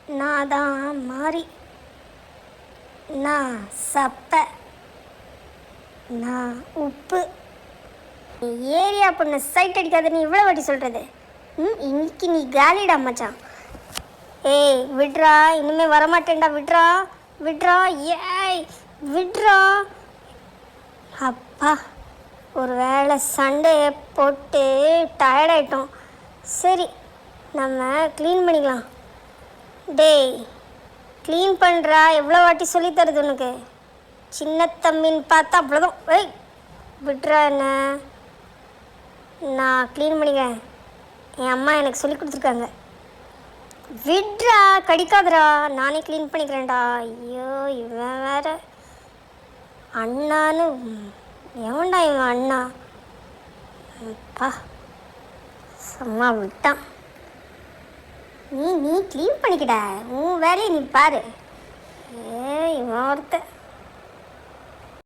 நான் தான் மாறி, நான் சப்பை, நான் உப்பு. நீ ஏரியா பொண்ணு சைட் அடிக்காத, நீ இவ்வளோ வாட்டி சொல்கிறது. இன்னைக்கு நீ காலிடா மச்சான். ஏய் விட்றா, இனிமேல் வரமாட்டேன்டா, விட்றா விட்றா, ஏய் விட்றா. அப்பா, ஒரு வேளை சண்டையை போட்டு டயர்டாயிட்டோம். சரி, நம்ம க்ளீன் பண்ணிக்கலாம். டேய் க்ளீன் பண்ணுறா, எவ்வளோ வாட்டி சொல்லித்தருது உனக்கு? சின்ன தம்பின்னு பார்த்தா அவ்வளோதான். ஏய் விட்றா, என்ன நான் க்ளீன் பண்ணிக்கிறேன். என் அம்மா எனக்கு சொல்லி கொடுத்துருக்காங்க. விட்றா, கடிக்காதரா, நானே க்ளீன் பண்ணிக்கிறேன்டா. ஐயோ, இவன் வேற அண்ணான்னு. எவன்டா இவன் அண்ணா? அப்பா, சும்மா விட்டான். நீ க்ளீன் பண்ணிக்கிட, உன் வேலையை நீ பாரு. இவன் ஒருத்தன்.